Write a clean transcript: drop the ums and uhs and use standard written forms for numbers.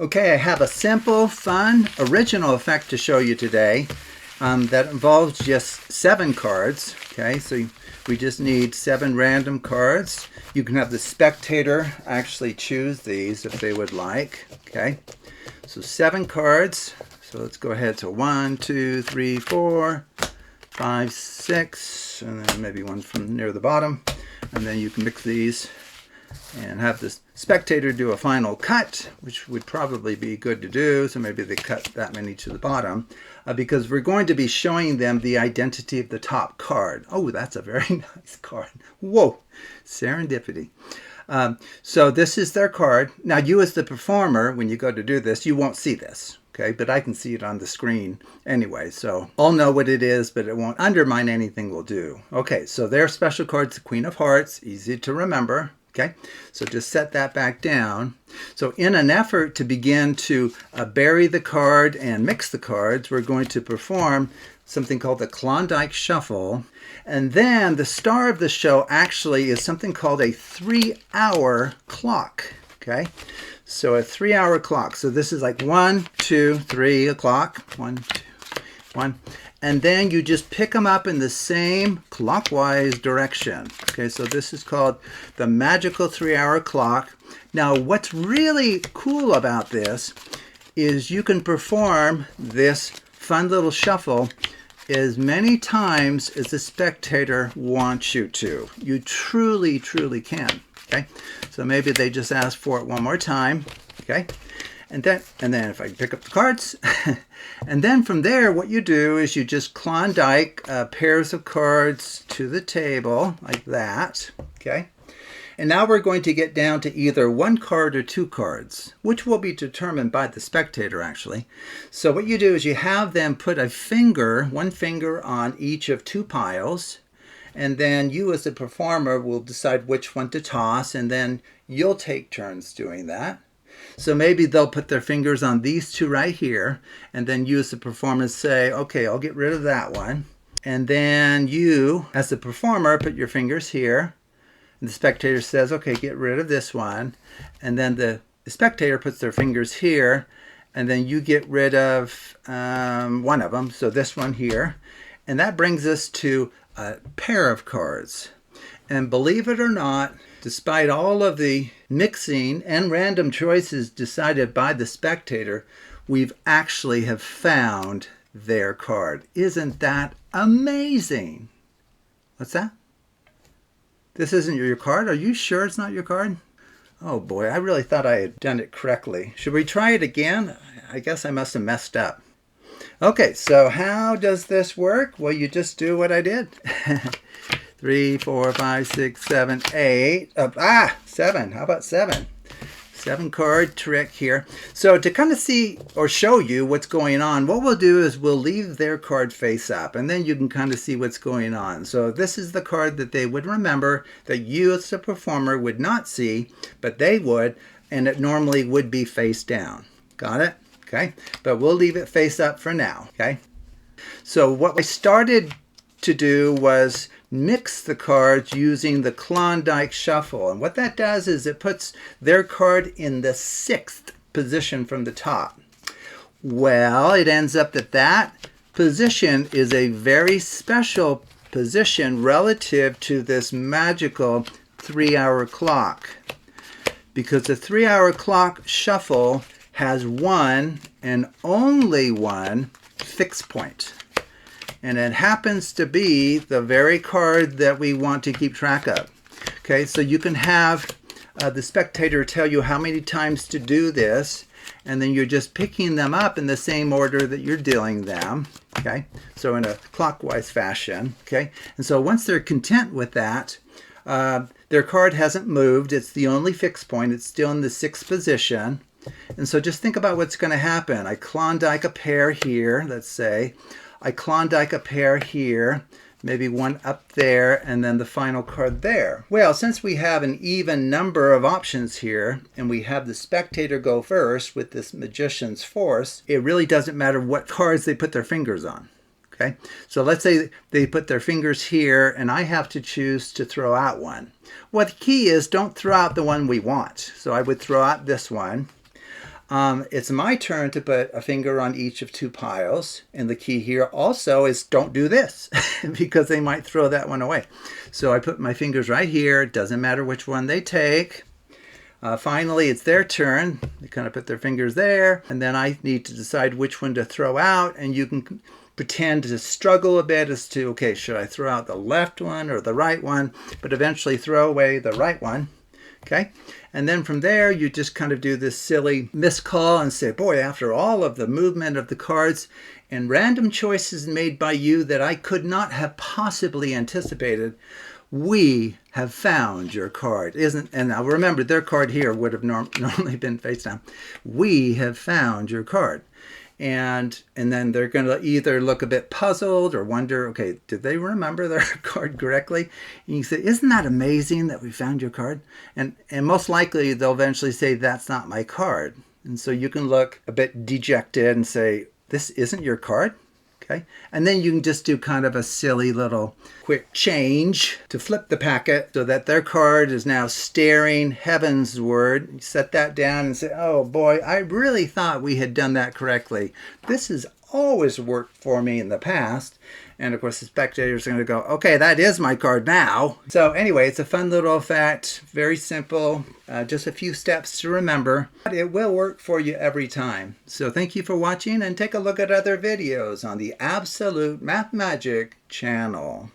Okay, I have a simple, fun, original effect to show you today that involves just 7 cards. Okay, so we just need 7 random cards. You can have the spectator actually choose these if they would like. Okay, so 7 cards. So let's go ahead to 1, 2, 3, 4, 5, 6, and then maybe one from near the bottom. And then you can mix these and have the spectator do a final cut, which would probably be good to do. So maybe they cut that many to the bottom because we're going to be showing them the identity of the top card. Oh, that's a very nice card. Whoa, serendipity. So this is their card. Now you as the performer, when you go to do this, you won't see this. Okay, but I can see it on the screen anyway, so I'll know what it is, but it won't undermine anything we'll do. Okay, so their special card's the Queen of Hearts, easy to remember. Okay, so just set that back down. So in an effort to begin to bury the card and mix the cards, we're going to perform something called the Klondike Shuffle. And then the star of the show actually is something called a 3-hour clock. Okay, so a 3-hour clock. So this is like 1, 2, 3 o'clock. 1, 2, 1. And then you just pick them up in the same clockwise direction. Okay, so this is called the magical 3-hour clock. Now, what's really cool about this is you can perform this fun little shuffle as many times as the spectator wants you to. You truly, truly can. Okay, so maybe they just ask for it one more time. Okay. And then if I pick up the cards, and then from there, what you do is you just Klondike pairs of cards to the table like that, okay? And now we're going to get down to either 1 card or 2 cards, which will be determined by the spectator actually. So what you do is you have them put a finger, 1 finger on each of 2 piles, and then you as the performer will decide which one to toss, and then you'll take turns doing that. So maybe they'll put their fingers on these 2 right here, and then you as the performer say, okay, I'll get rid of that one. And then you, as the performer, put your fingers here. And the spectator says, okay, get rid of this one. And then the spectator puts their fingers here, and then you get rid of one of them, so this one here. And that brings us to a pair of cards. And believe it or not, despite all of the mixing and random choices decided by the spectator, we've actually have found their card. Isn't that amazing? What's that? This isn't your card? Are you sure it's not your card? Oh boy, I really thought I had done it correctly. Should we try it again? I guess I must have messed up. Okay, so how does this work? Well, you just do what I did. 3, 4, 5, 6, 7, 8. 7. How about 7? 7 card trick here. So to kind of see or show you what's going on, what we'll do is we'll leave their card face up, and then you can kind of see what's going on. So this is the card that they would remember that you as a performer would not see, but they would, and it normally would be face down. Got it? Okay. But we'll leave it face up for now. Okay. So what I started to do was mix the cards using the Klondike Shuffle. And what that does is it puts their card in the 6th position from the top. Well, it ends up that that position is a very special position relative to this magical 3-hour clock. Because the 3-hour clock shuffle has one and only one fixed point. And it happens to be the very card that we want to keep track of. Okay, so you can have the spectator tell you how many times to do this, and then you're just picking them up in the same order that you're dealing them. Okay, so in a clockwise fashion. Okay, and so once they're content with that, their card hasn't moved. It's the only fixed point. It's still in the 6th position. And so just think about what's going to happen. I Klondike a pair here, let's say. I Klondike a pair here, maybe one up there, and then the final card there. Well, since we have an even number of options here, and we have the spectator go first with this magician's force, it really doesn't matter what cards they put their fingers on. Okay, so let's say they put their fingers here, and I have to choose to throw out one. Well, the key is don't throw out the one we want. So I would throw out this one. It's my turn to put a finger on each of two piles. And the key here also is don't do this because they might throw that one away. So I put my fingers right here. It doesn't matter which one they take. Finally, it's their turn. They kind of put their fingers there. And then I need to decide which one to throw out. And you can pretend to struggle a bit as to, okay, should I throw out the left one or the right one? But eventually throw away the right one. Okay, and then from there you just kind of do this silly miscall and say, boy, after all of the movement of the cards and random choices made by you that I could not have possibly anticipated, we have found your card. And now remember, their card here would have normally been face down. We have found your card. And then they're going to either look a bit puzzled or wonder, okay, did they remember their card correctly? And you say, isn't that amazing that we found your card? And most likely they'll eventually say, that's not my card. And so you can look a bit dejected and say, this isn't your card? Okay. And then you can just do kind of a silly little quick change to flip the packet so that their card is now staring heavensward. You set that down and say, oh boy, I really thought we had done that correctly. This has always worked for me in the past. And of course the spectators are going to go, okay, that is my card now. So anyway, it's a fun little effect, very simple, just a few steps to remember. But it will work for you every time. So thank you for watching, and take a look at other videos on the Absolute Math Magic channel.